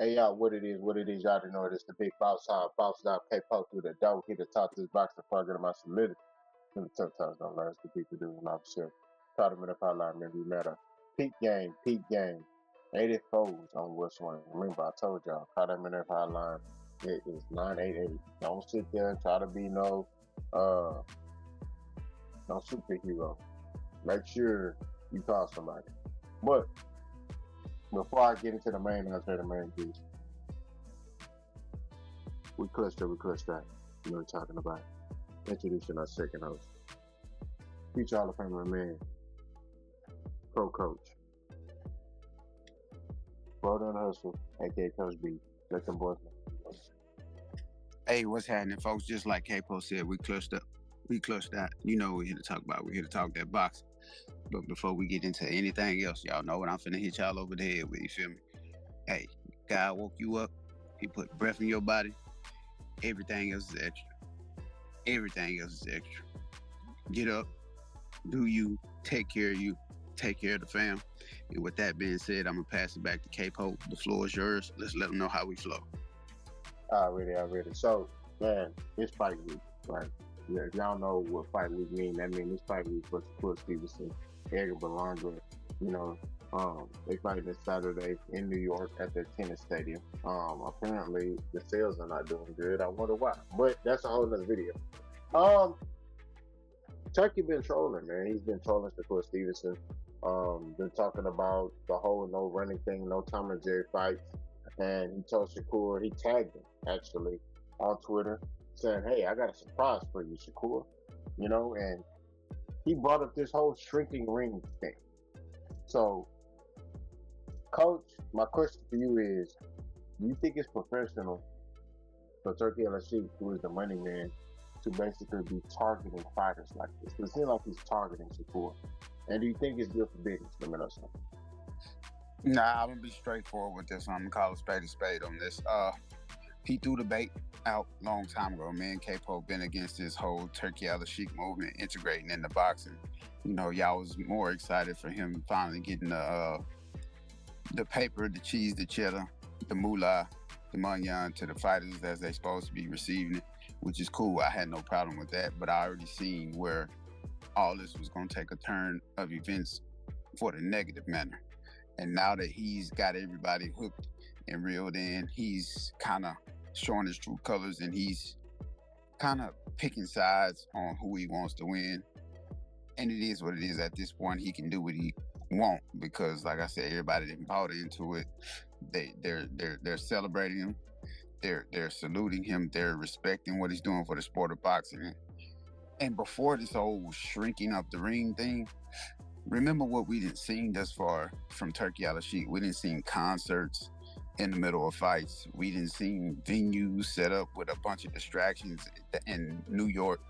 Hey y'all, what it is, y'all to know it. It's the big boss hog, boss down, K-Post through the door, here to talk this box and fuck it my solidity. And the tough times don't last, the people do an officer. Caught him in the pipeline, man, we met a peak game. 84s on West Wing. Remember, I told y'all, caught him in the pipeline. It is 988. Don't sit there and try to be uh, no superhero. Make sure you call somebody. But before I get into the main answer, the main piece, we clutched that. You know what I'm talking about. Introducing our second host. Future Hall of Famer man, pro coach, Road on Hustle, aka Coach B. Let them boys know. Hey, what's happening, folks? Just like Capo said, we clutched up. We clutched that. You know what we're here to talk about. We're here to talk that box. But before we get into anything else, y'all know what I'm finna hit y'all over the head with. You feel me? Hey, God woke you up. He put breath in your body. Everything else is extra. Everything else is extra. Get up. Do you. Take care of you. Take care of the fam. And with that being said, I'm going to pass it back to Capo. The floor is yours. Let's let them know how we flow. Already. So, man, it's fight week, right? Yeah, if y'all know what fight week mean, that means it's fight week for Shakur Stevenson, Edgar Berlanga. You know, they fight this Saturday in New York at the tennis stadium. Apparently the sales are not doing good. I wonder why, but that's a whole nother video. Um, Turkey been trolling, man. He's been trolling Shakur Stevenson. Been talking about the whole no running thing, no Tom and Jerry fights. And he told Shakur, he tagged him actually on Twitter, saying, "Hey, I got a surprise for you, Shakur." You know, and he brought up this whole shrinking ring thing. So, Coach, my question for you is: do you think it's professional for Turkey Alalshikh, who is the money man, to basically be targeting fighters like this? It seems like he's targeting Shakur. And do you think it's good for business? Let me know something. Nah, I'm going to be straightforward with this. I'm going to call a spade on this. He threw the bait out long time ago. Me and Capo been against this whole Turkey Alalshikh movement integrating into boxing. You know, y'all was more excited for him finally getting the paper, the cheese, the cheddar, the moolah, the manyan to the fighters as they supposed to be receiving it, which is cool. I had no problem with that, but I already seen where all this was going to take a turn of events for the negative manner. And now that he's got everybody hooked and reeled in, he's kind of showing his true colors, and he's kind of picking sides on who he wants to win. And it is what it is. At this point, he can do what he want because, like I said, everybody didn't bought into it. They're celebrating him. They're saluting him. They're respecting what he's doing for the sport of boxing. And before this whole shrinking up the ring thing, remember what we didn't see thus far from Turkey Alalshikh. We didn't see concerts in the middle of fights. We didn't see venues set up with a bunch of distractions in New York.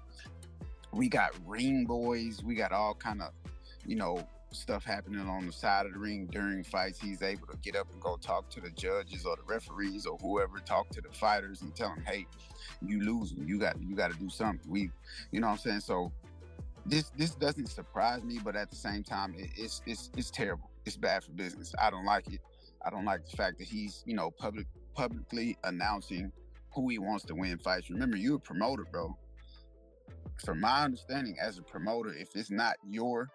We got ring boys. We got all kind of, stuff happening on the side of the ring during fights. He's able to get up and go talk to the judges or the referees or whoever, talk to the fighters and tell them, hey, you losing. You got to do something. You know what I'm saying? So this doesn't surprise me, but at the same time, it's terrible. It's bad for business. I don't like it. I don't like the fact that he's, publicly announcing who he wants to win fights. Remember, you're a promoter, bro. From my understanding, as a promoter, if it's not your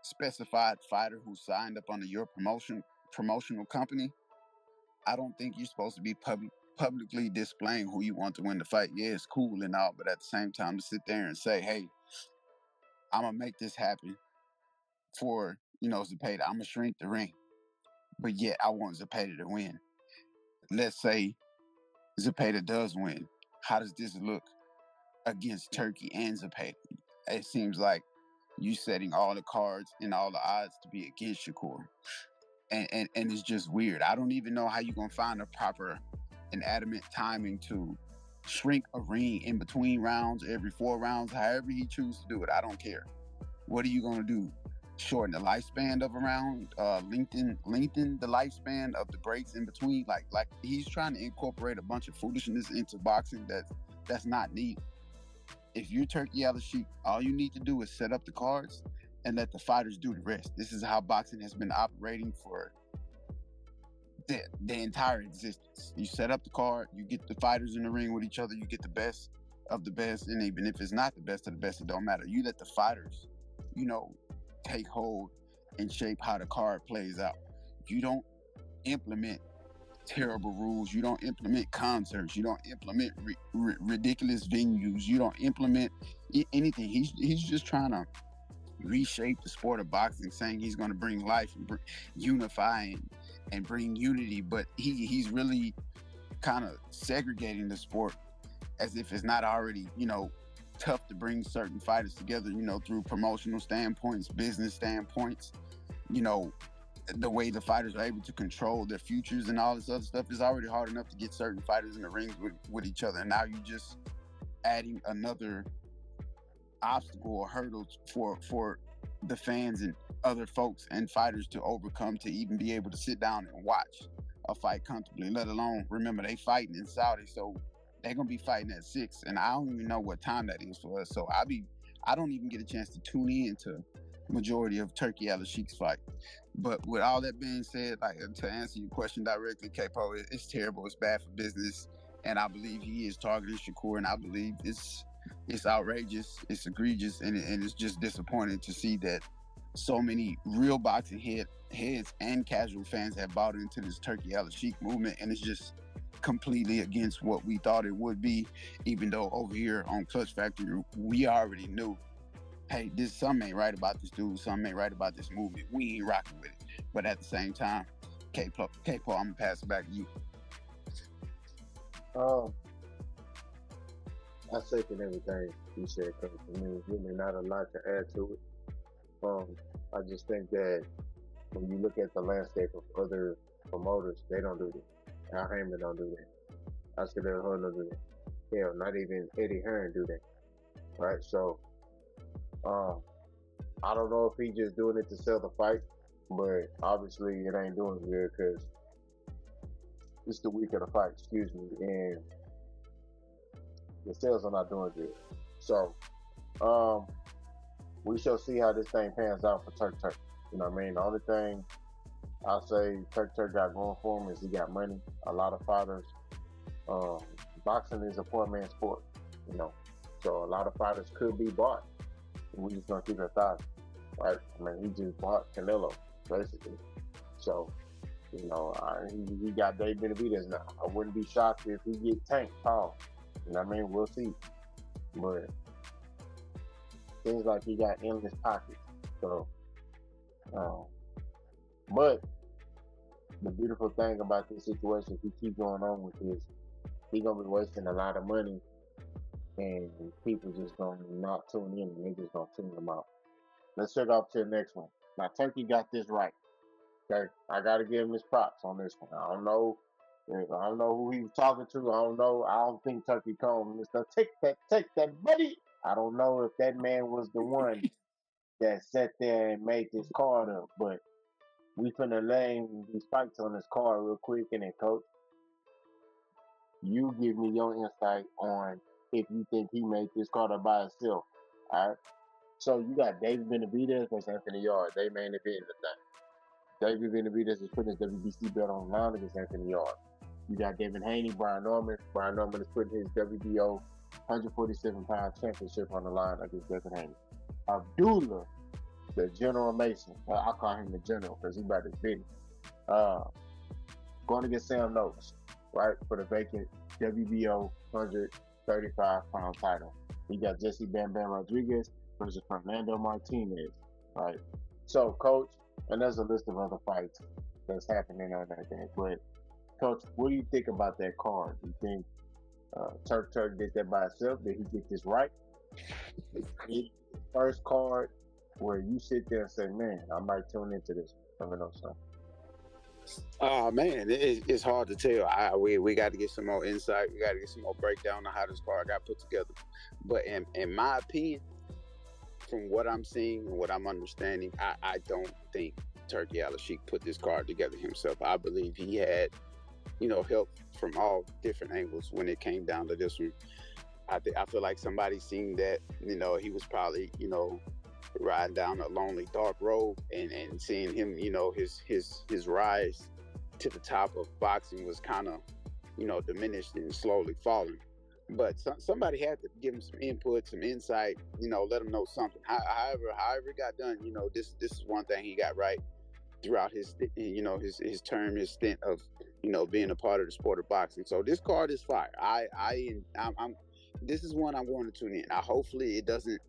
specified fighter who signed up under your promotional company, I don't think you're supposed to be publicly displaying who you want to win the fight. Yeah, it's cool and all, but at the same time, to sit there and say, hey, I'm gonna make this happen for Zepeda. I'm gonna shrink the ring, but yet I want Zepeda to win. Let's say Zepeda does win. How does this look against Turkey and Zepeda? It seems like you setting all the cards and all the odds to be against Shakur, and it's just weird. I don't even know how you're gonna find a proper and adamant timing to shrink a ring in between rounds, every 4 rounds, however he chooses to do it. I don't care. What are you going to do? Shorten the lifespan of a round, lengthen the lifespan of the breaks in between. Like he's trying to incorporate a bunch of foolishness into boxing that's not needed. If you're Turkey Alalshikh, all you need to do is set up the cards and let the fighters do the rest. This is how boxing has been operating for the entire existence. You set up the card, you get the fighters in the ring with each other, you get the best of the best, and even if it's not the best of the best, it don't matter. You let the fighters, take hold and shape how the card plays out. You don't implement terrible rules. You don't implement concerts. You don't implement ridiculous venues. You don't implement anything. He's just trying to reshape the sport of boxing, saying he's going to bring life and unify and bring unity, but he's really kind of segregating the sport as if it's not already, tough to bring certain fighters together, through promotional standpoints, business standpoints, the way the fighters are able to control their futures and all this other stuff is already hard enough to get certain fighters in the ring with each other. And now you're just adding another obstacle or hurdle for the fans and other folks and fighters to overcome to even be able to sit down and watch a fight comfortably, let alone, remember, they fighting in Saudi, so they're gonna be fighting at 6, and I don't even know what time that is for us, so I don't even get a chance to tune in to majority of Turki Alalshikh's fight. But with all that being said, like, to answer your question directly, Capo, it's terrible, it's bad for business, and I believe he is targeting Shakur, and I believe it's outrageous, it's egregious, and it's just disappointing to see that so many real boxing heads and casual fans have bought into this Turki Alalshikh movement, and it's just completely against what we thought it would be, even though over here on Clutch Factory, we already knew, hey, something ain't right about this dude, something ain't right about this movement, we ain't rocking with it. But at the same time, K-Paul, I'm gonna pass it back to you. I second everything you said, Coach. I mean, really not a lot to add to it. I just think that when you look at the landscape of other promoters, they don't do that. Al Heyman don't do that. Oscar De La Hoya don't do that. Hell, not even Eddie Hearn do that. Right? So, I don't know if he just doing it to sell the fight, but obviously it ain't doing good because it's the week of the fight, excuse me, and the sales are not doing good. So, we shall see how this thing pans out for Turk. You know what I mean? The only thing I'll say Turk got going for him is he got money, a lot of fighters. Boxing is a poor man's sport, so a lot of fighters could be bought. We just gonna keep it 1,000, right? I mean, he just bought Canelo, basically. So, he got Dave Benavidez now. I wouldn't be shocked if he get tanked, Paul. You know what I mean? We'll see. But seems like he got endless pockets. So, but the beautiful thing about this situation, if he keep going on with this, he gonna be wasting a lot of money, and people just gonna not tune in, and they just gonna tune him out. Let's check off to the next one. Now, Turkey got this right. Okay, I gotta give him his props on this one. I don't know who he was talking to. I don't know. I don't think Turki Combs, Mr. Take that, buddy. I don't know if that man was the one that sat there and made this card up, but we finna lay these fights on this card real quick, and then, Coach, you give me your insight on if you think he made this card up by himself. All right. So you got David Benavidez versus Anthony Yarde. They main event the thing. David Benavidez is putting his WBC belt on the line against Anthony Yarde. You got Devin Haney, Brian Norman. Brian Norman is putting his WBO 147-pound championship on the line against Devin Haney. Abdullah, the General Mason, I call him the General because he's about his business, going against Sam Noakes, right, for the vacant WBO 135-pound title. You got Jesse Bam Bam Rodriguez versus Fernando Martinez, right? So, Coach, and there's a list of other fights that's happening on that day. But, Coach, what do you think about that card? Do you think Turk did that by himself? Did he get this right? First card where you sit there and say, man, I might tune into this. Coming up, son. Oh man, it's hard to tell. We got to get some more insight. We got to get some more breakdown on how this card got put together. But in my opinion, from what I'm seeing and what I'm understanding, I don't think Turki Alalshikh put this card together himself. I believe he had, help from all different angles when it came down to this one. I feel like somebody seen that, he was probably, riding down a lonely, dark road and seeing him, his rise to the top of boxing was kind of, diminished and slowly falling. But somebody had to give him some input, some insight, let him know something. However it got done, this is one thing he got right throughout his, his term, his stint of, being a part of the sport of boxing. So this card is fire. I'm this is one I'm going to tune in. Hopefully it doesn't,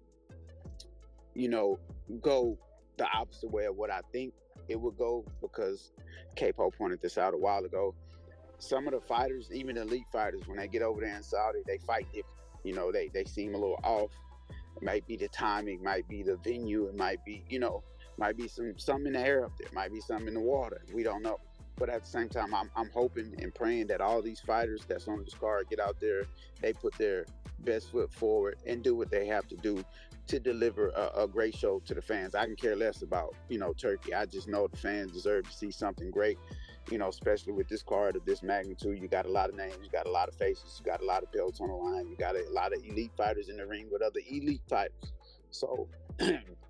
go the opposite way of what I think it would go, because Capo pointed this out a while ago. Some of the fighters, even elite fighters, when they get over there in Saudi, they fight different. They seem a little off. It might be the timing, might be the venue, it might be, might be some in the air up there, might be some in the water. We don't know. But at the same time, I'm hoping and praying that all these fighters that's on this card get out there, they put their best foot forward and do what they have to do to deliver a great show to the fans. I can care less about, Turkey. I just know the fans deserve to see something great, especially with this card of this magnitude. You got a lot of names, you got a lot of faces, you got a lot of belts on the line, you got a lot of elite fighters in the ring with other elite fighters. So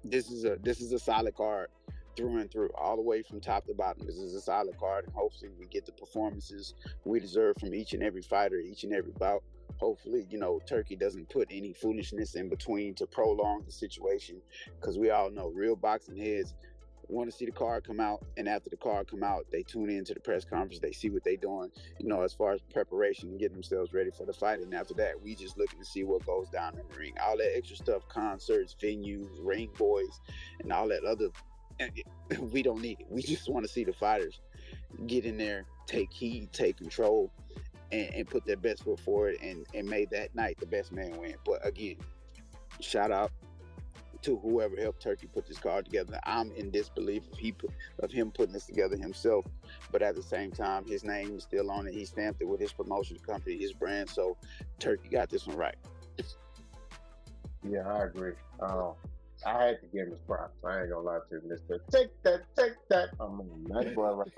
this is a solid card through and through, all the way from top to bottom. This is a solid card, and hopefully we get the performances we deserve from each and every fighter, each and every bout. Hopefully, Turkey doesn't put any foolishness in between to prolong the situation, because we all know real boxing heads want to see the card come out, and after the card come out, they tune into the press conference, they see what they're doing, as far as preparation and getting themselves ready for the fight. And after that, we just looking to see what goes down in the ring. All that extra stuff, concerts, venues, ring boys, and all that other, we don't need it. We just want to see the fighters get in there, take heed, take control, and put their best foot forward, and may that night the best man win. But again, shout out to whoever helped Turkey put this card together. I'm in disbelief of him putting this together himself, but at the same time, his name is still on it. He stamped it with his promotion company, his brand. So Turkey got this one right. Yeah, I agree. I had to give him his props. I ain't gonna lie to you, Mister. Take that. I mean, that boy, right.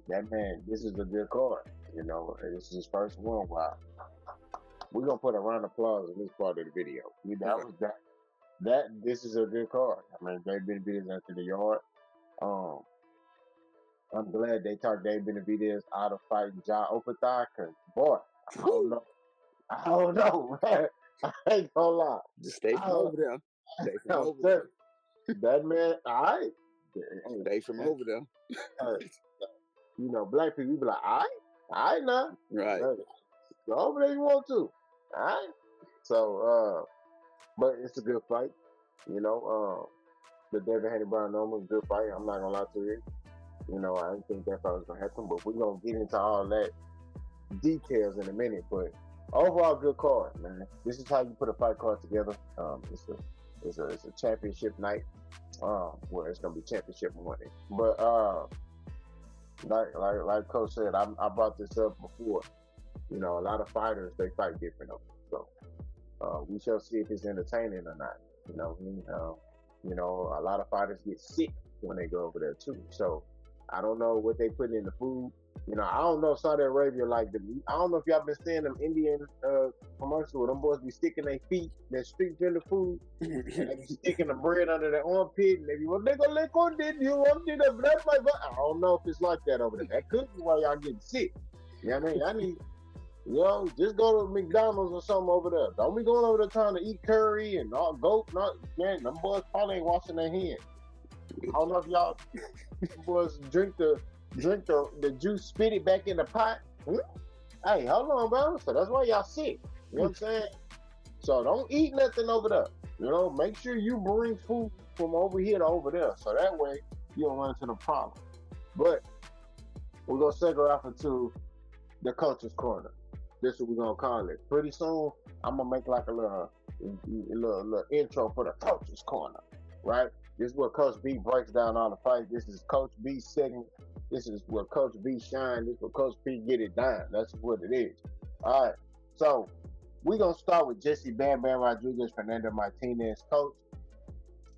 That man, this is a good card. This is his first one. Wow. We're gonna put a round of applause in this part of the video. This is a good card. I mean, Dave Benavidez into the yard. I'm glad they talked Dave Benavidez out of fighting Ja Opatai, because boy, I don't know, man. I ain't gonna lie. Just stay from over there. Stay from over there. That man, all right. Stay from over there. Black people, you be like, all right now. Right. Go over there you want to. All right. So, but it's a good fight. The Devin Haney Brown Norman was a good fight. I'm not gonna lie to you. I didn't think that fight was gonna happen, but we're gonna get into all that details in a minute. But overall, good card, man. This is how you put a fight card together. It's a championship night. Where it's gonna be championship morning. But like Coach said, I brought this up before. A lot of fighters, they fight different. So we shall see if it's entertaining or not. A lot of fighters get sick when they go over there too. So I don't know what they put in the food. I don't know if Saudi Arabia I don't know if y'all been seeing them Indian commercials where them boys be sticking their feet, their street vendor food, and they be sticking the bread under their armpit, and they be, well, they gonna let go, did you want to that? That's my butt. I don't know if it's like that over there. That could be why y'all getting sick. You know what I mean? I need, just go to McDonald's or something over there. Don't be going over there trying to eat curry and all goat. Man, them boys probably ain't washing their hands. I don't know if y'all boys drink the juice, spit it back in the pot. Hey, hold on, bro. So that's why y'all sick. You know what I'm saying? So don't eat nothing over there. Make sure you bring food from over here to over there. So that way you don't run into the problem. But we're going to segue off into the Coach's Corner. This is what we're going to call it. Pretty soon, I'm going to make like a little intro for the Coach's Corner, right? This is where Coach B breaks down all the fights. This is Coach B's segment. This is where Coach B shine. This is where Coach B get it done. That's what it is. All right. So we're going to start with Jesse Bam Bam Rodriguez, Fernando Martinez. Coach,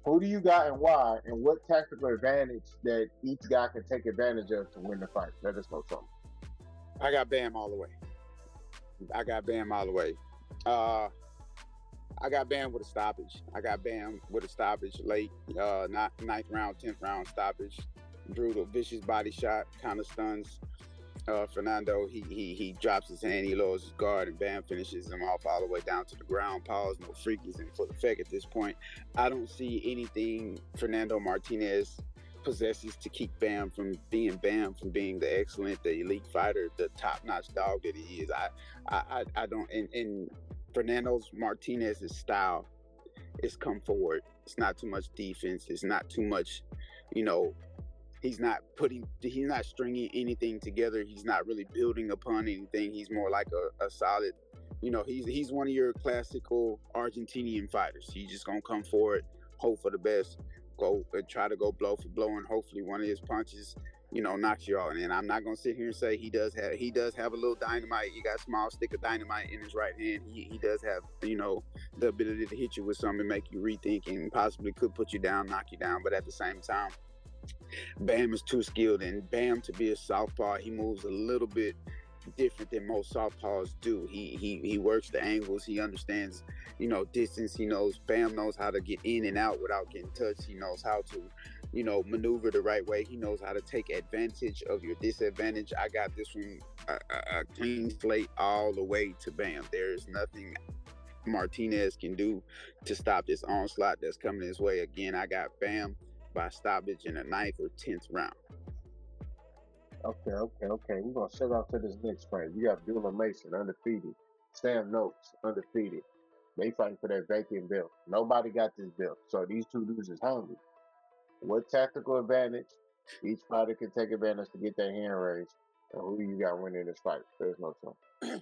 who do you got and why? And what tactical advantage that each guy can take advantage of to win the fight? Let us know something. I got Bam all the way. I got Bam with a stoppage. I got Bam with a stoppage late, 9th round, 10th round stoppage. brutal, vicious body shot, kind of stuns Fernando. He drops his hand, he lowers his guard, and Bam finishes him off all the way down to the ground. Pause, no freakies in full effect at this point. I don't see anything Fernando Martinez possesses to keep Bam, from being the excellent, the elite fighter, the top-notch dog that he is. I don't. In Fernando's Martinez's style, it's come forward. It's not too much defense. It's not too much, you know, he's not stringing anything together. He's not really building upon anything. He's more like a solid, he's one of your classical Argentinian fighters. He's just gonna come forward, hope for the best, go and try to go blow for blow, and hopefully one of his punches, knocks you out. And I'm not gonna sit here and say he does have a little dynamite. He got a small stick of dynamite in his right hand. He does have, the ability to hit you with something and make you rethink, and possibly could put you down, knock you down. But at the same time, Bam is too skilled, and Bam, to be a southpaw, he moves a little bit different than most southpaws do. He works the angles. He understands, distance. Bam knows how to get in and out without getting touched. He knows how to, maneuver the right way. He knows how to take advantage of your disadvantage. I got this one a clean slate all the way to Bam. There is nothing Martinez can do to stop this onslaught that's coming his way. Again, I got Bam by stoppage in the 9th or 10th round. Okay. We're gonna set off to this next fight. You got Abdullah Mason, undefeated. Sam Noakes, undefeated. They fighting for that vacant belt. Nobody got this belt, so these two dudes is hungry. What tactical advantage each fighter can take advantage to get their hand raised, and who you got winning this fight? There's no time.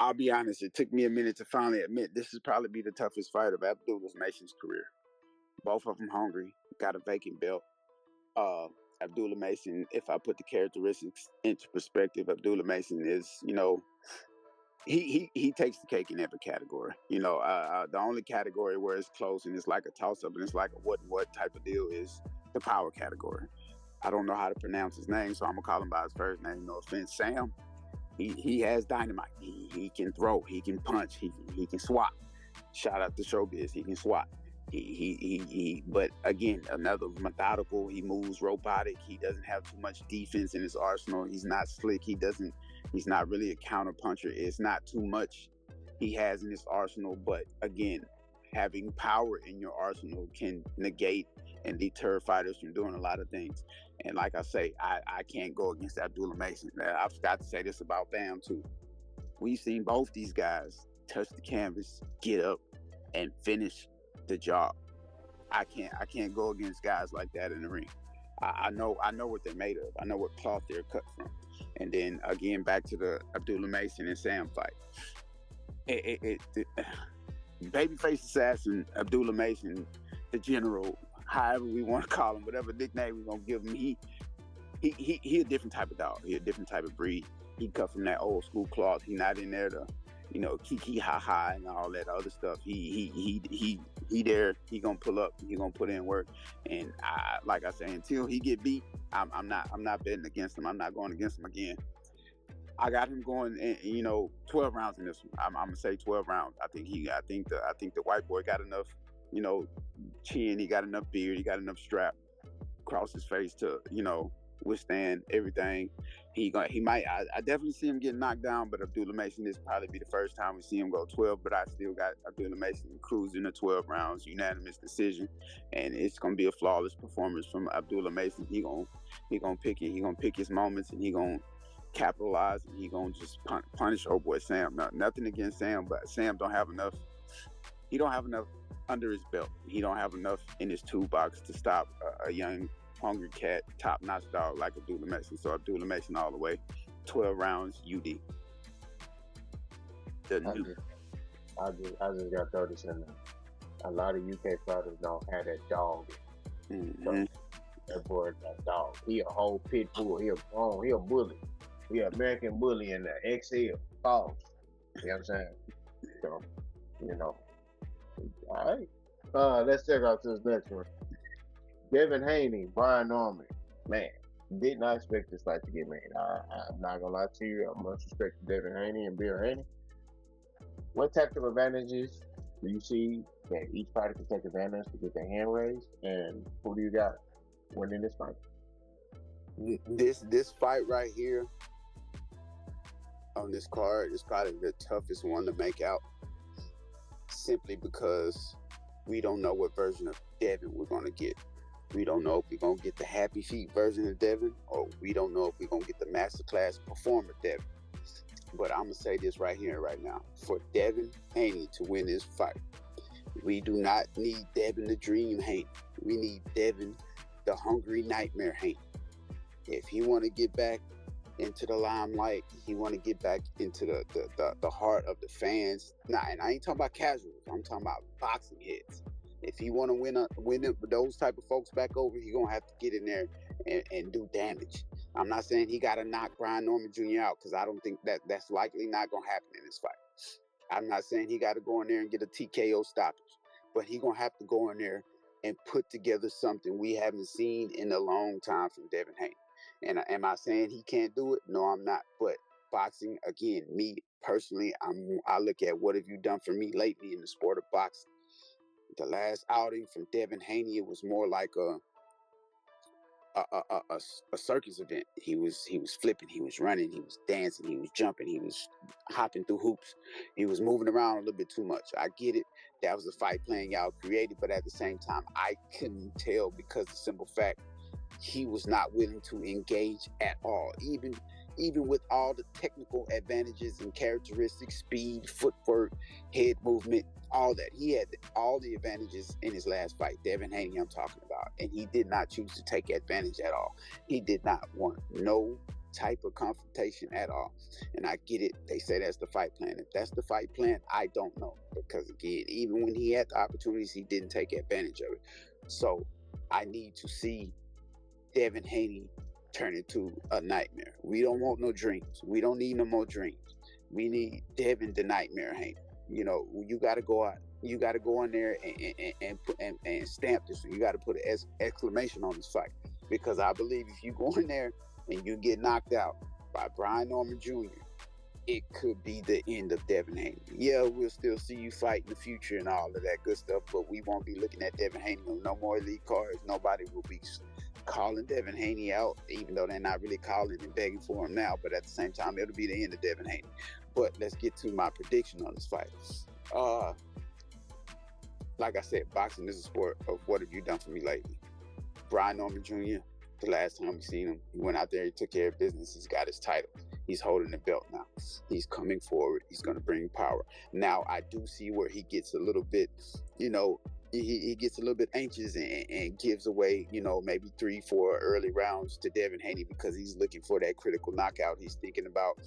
I'll be honest, it took me a minute to finally admit this is probably be the toughest fight of Abdullah Mason's career. Both of them hungry, got a vacant belt. Abdullah Mason, if I put the characteristics into perspective, Abdullah Mason is, he takes the cake in every category. The only category where it's close and it's like a toss-up and it's like a what type of deal is the power category. I don't know how to pronounce his name, so I'm gonna call him by his first name. No offense, Sam. He has dynamite. He can throw. He can punch. He can swat. Shout out to Showbiz. He can swat. But again, another methodical. He moves robotic. He doesn't have too much defense in his arsenal. He's not slick. He's not really a counter puncher. It's not too much he has in his arsenal. But again, having power in your arsenal can negate and deter fighters from doing a lot of things. And like I say, I can't go against Abdullah Mason. I forgot to say this about Bam too. We've seen both these guys touch the canvas, get up, and finish the job. I can't go against guys like that in the ring. I know what they're made of. I know what cloth they're cut from. And then again, back to the Abdullah Mason and Sam fight. Babyface assassin Abdullah Mason, the general, however we want to call him, whatever nickname we're gonna give him, he a different type of dog. He a different type of breed. He cut from that old school cloth. He not in there to, kiki ha ha and all that other stuff. He there. He gonna pull up. He gonna put in work. And like I say, until he get beat, I'm not betting against him. I'm not going against him again. I got him going, 12 rounds in this one. I'm gonna say 12 rounds. I think the white boy got enough, chin. He got enough beard. He got enough strap across his face to, withstand everything. I definitely see him getting knocked down, but Abdullah Mason, this probably be the first time we see him go 12, but I still got Abdullah Mason cruising the 12 rounds, unanimous decision, and it's going to be a flawless performance from Abdullah Mason. He gonna pick it. He gonna pick his moments, and he gonna capitalize, and he gonna just punish old boy Sam. Nothing against Sam, but Sam don't have enough. He don't have enough under his belt. He don't have enough in his toolbox to stop a young, hungry cat, top-notch dog like Abdullah Mason. So Abdullah Mason all the way, 12 rounds, UD. I just got to throw this in there. A lot of UK fighters don't have that dog. Mm-hmm. That boy got dog. He a whole pit bull. He a bully. He an American bully in the XL. Pause. You know what I'm saying? So, All right. Let's check out this next one. Devin Haney, Brian Norman. Man, did not expect this fight to get made. I'm not gonna lie to you. I'm much respect to Devin Haney and Bill Haney. What tactical advantages do you see that each fighter can take advantage to get their hand raised? And who do you got winning this fight? This fight right here on this card is probably the toughest one to make out, simply because we don't know what version of Devin we're going to get. We don't know if we're going to get the happy feet version of Devin, or we don't know if we're going to get the masterclass performer Devin. But I'm going to say this right here and right now. For Devin Haney to win this fight, we do not need Devin the Dream Haney. We need Devin the Hungry Nightmare Haney. If he want to get back into the limelight, he want to get back into the heart of the fans. And I ain't talking about casuals. I'm talking about boxing heads. If he want to win those type of folks back over, he gonna have to get in there and do damage. I'm not saying he got to knock Brian Norman Jr. out, because I don't think that's likely not gonna happen in this fight. I'm not saying he got to go in there and get a TKO stoppage, but he gonna have to go in there and put together something we haven't seen in a long time from Devin Haney. And am I saying he can't do it? No, I'm not. But boxing, again, me personally, I look at what have you done for me lately in the sport of boxing. The last outing from Devin Haney, it was more like a circus event. He was flipping, he was running, he was dancing, he was jumping, he was hopping through hoops, he was moving around a little bit too much. I get it. That was a fight playing out creative, but at the same time, I couldn't tell, because the simple fact, he was not willing to engage at all, even with all the technical advantages and characteristics, speed, footwork, head movement, all that. He had all the advantages in his last fight, Devin Haney I'm talking about, and he did not choose to take advantage at all. He did not want no type of confrontation at all. And I get it. They say that's the fight plan. If that's the fight plan, I don't know. Because again, even when he had the opportunities, he didn't take advantage of it. So I need to see Devin Haney turn into a nightmare. We don't want no dreams. We don't need no more dreams. We need Devin the Nightmare Haney. You know, you got to go out. You got to go in there and stamp this. You got to put an exclamation on this fight, because I believe if you go in there and you get knocked out by Brian Norman Jr., it could be the end of Devin Haney. Yeah, we'll still see you fight in the future and all of that good stuff, but we won't be looking at Devin Haney on no more elite cards. Nobody will be calling Devin Haney out, even though they're not really calling and begging for him now. But at the same time, it'll be the end of Devin Haney. But let's get to my prediction on this fight. Like I said, boxing is a sport of what have you done for me lately. Brian Norman Jr., the last time we seen him, he went out there, he took care of business, he's got his title. He's holding the belt now. He's coming forward. He's going to bring power. Now, I do see where he gets a little bit, he gets a little bit anxious and gives away, maybe 3-4 early rounds to Devin Haney, because he's looking for that critical knockout. He's thinking about,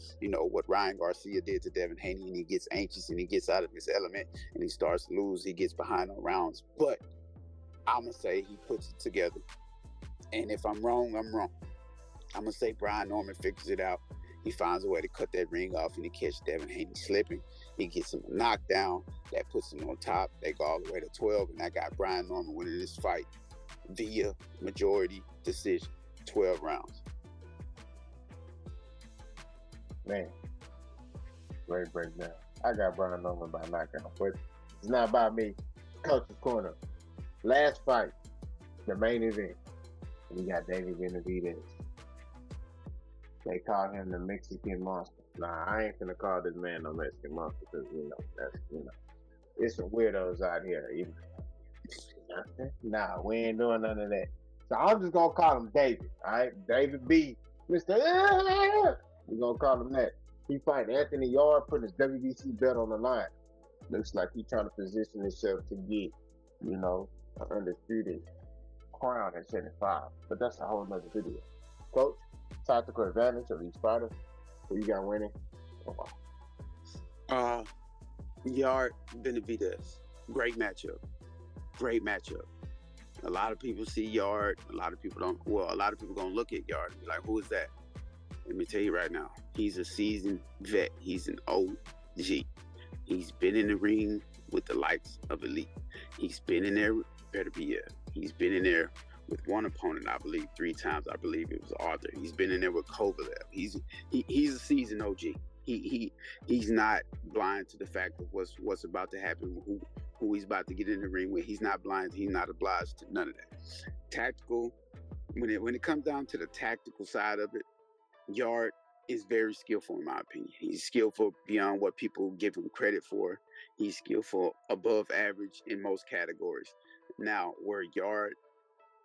what Ryan Garcia did to Devin Haney, and he gets anxious and he gets out of his element and he starts to lose. He gets behind on rounds. But I'm going to say he puts it together. And if I'm wrong, I'm wrong. I'm going to say Brian Norman figures it out. He finds a way to cut that ring off and he catches Devin Haney slipping. He gets him a knockdown. That puts him on top. They go all the way to 12, and I got Brian Norman winning this fight via majority decision, 12 rounds. Man, great breakdown. I got Brian Norman by knockout, but it's not about me. Coach's Corner. Last fight, the main event. We got David Benavidez. They call him the Mexican Monster. Nah, I ain't gonna call this man no Mexican Monster, because it's some weirdos out here. Nah, we ain't doing none of that. So I'm just gonna call him David. All right, David B. Mr. We're gonna call him that. He fighting Anthony Yard, putting his WBC belt on the line. Looks like he's trying to position himself to get, an undisputed crown at 75. But that's a whole nother video. Coach, tactical advantage of each fighter. Who you got winning? Yard Benavidez. Great matchup. A lot of people see Yard. A lot of people don't. Well, a lot of people gonna look at Yard and be like, "Who is that?" Let me tell you right now. He's a seasoned vet. He's an OG. He's been in the ring with the likes of elite. He's been in there with Beterbiev. He's been in there with one opponent, I believe, 3 times. I believe it was Arthur. He's been in there with Kovalev. He's a seasoned OG. He's not blind to the fact of what's about to happen, who he's about to get in the ring with. He's not blind. He's not obliged to none of that. Tactical, when it comes down to the tactical side of it, Yard is very skillful in my opinion. He's skillful beyond what people give him credit for. He's skillful above average in most categories. Now, where Yard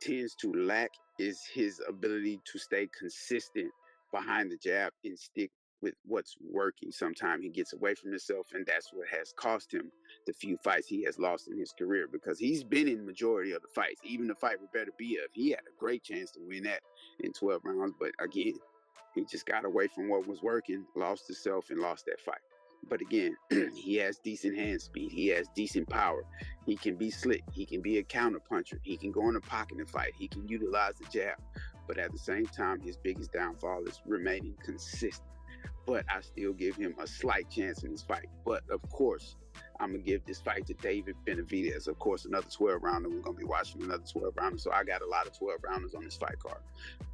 tends to lack is his ability to stay consistent behind the jab and stick with what's working. Sometimes he gets away from himself, and that's what has cost him the few fights he has lost in his career, because he's been in majority of the fights. Even the fight with Better BF, he had a great chance to win that in 12 rounds, but again, he just got away from what was working, lost himself, and lost that fight. But again, he has decent hand speed. He has decent power. He can be slick. He can be a counter puncher. He can go in the pocket and fight. He can utilize the jab. But at the same time, his biggest downfall is remaining consistent. But I still give him a slight chance in this fight. But of course, I'm going to give this fight to David Benavidez. Of course, another 12 rounder. We're going to be watching another 12 rounder. So I got a lot of 12 rounders on this fight card.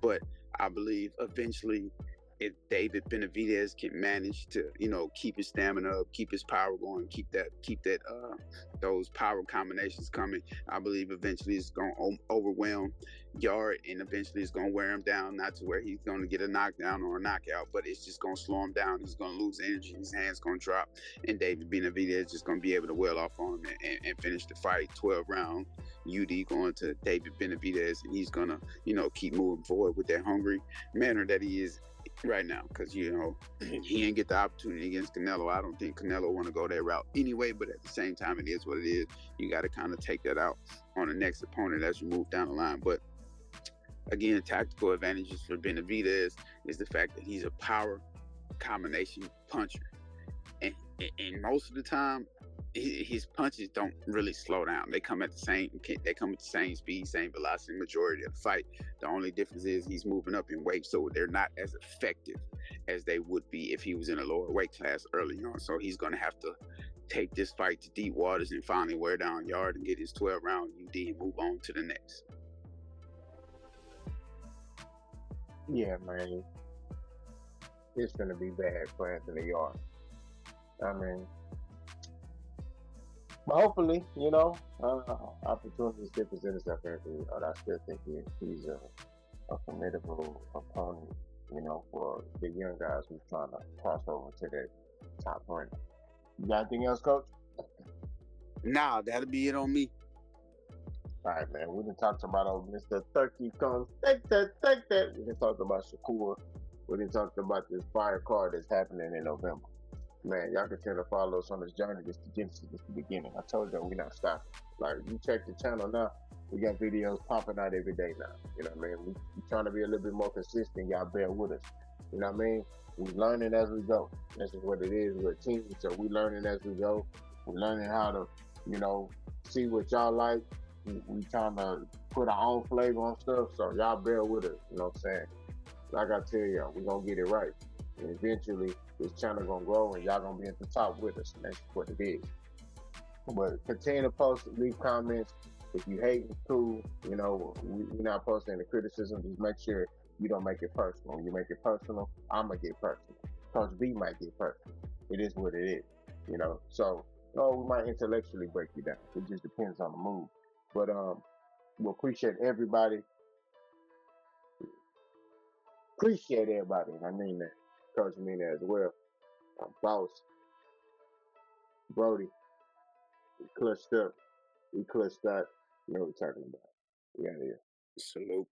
But I believe eventually, if David Benavidez can manage to, keep his stamina up, keep his power going, keep that those power combinations coming, I believe eventually it's going to overwhelm Yard, and eventually it's going to wear him down, not to where he's going to get a knockdown or a knockout, but it's just going to slow him down. He's going to lose energy, his hands going to drop, and David Benavidez is just going to be able to well off on him and finish the fight. 12 round UD going to David Benavidez, and he's going to, keep moving forward with that hungry manner that he is right now, because he didn't get the opportunity against Canelo. I don't think Canelo want to go that route anyway, but at the same time, it is what it is. You got to kind of take that out on the next opponent as you move down the line. But again, tactical advantages for Benavidez is the fact that he's a power combination puncher, and most of the time his punches don't really slow down. They come at the same speed, same velocity majority of the fight. The only difference is he's moving up in weight, so they're not as effective as they would be if he was in a lower weight class early on. So he's going to have to take this fight to deep waters and finally wear down Yard and get his 12 round UD and move on to the next. Yeah, man, it's gonna be bad for Anthony Yard. I mean, but hopefully, opportunities still present itself for Anthony Yard. I still think he's a formidable opponent, for the young guys who's trying to cross over to the top rank. You got anything else, Coach? Nah, that'll be it on me. All right, man. We done talked about old Mr. Turkey Combs. Take that. We done talked about Shakur. We done talked about this fire card that's happening in November. Man, y'all continue to follow us on this journey. This the Genesis, this the beginning. I told y'all we not stopping. Like, you check the channel now, we got videos popping out every day now. You know what I mean? We trying to be a little bit more consistent. Y'all bear with us. You know what I mean? We learning as we go. This is what it is. We're a team, so we learning as we go. We're learning how to, see what y'all like. We trying to put our own flavor on stuff, so y'all bear with us. You know what I'm saying? Like I tell y'all, we gonna get it right. And eventually, this channel gonna grow, and y'all gonna be at the top with us. And that's what it is. But continue to post, leave comments. If you hate, it's cool. We're not posting any criticism. Just make sure you don't make it personal. When you make it personal, I'm gonna get personal. Coach B might get personal. It is what it is. So we might intellectually break you down. It just depends on the mood. But we appreciate everybody. Appreciate everybody, and I mean that. Coach, I mean that as well. Boss, Brody, we clutched up. We clutched that. You know what we're talking about. We out here. Salute.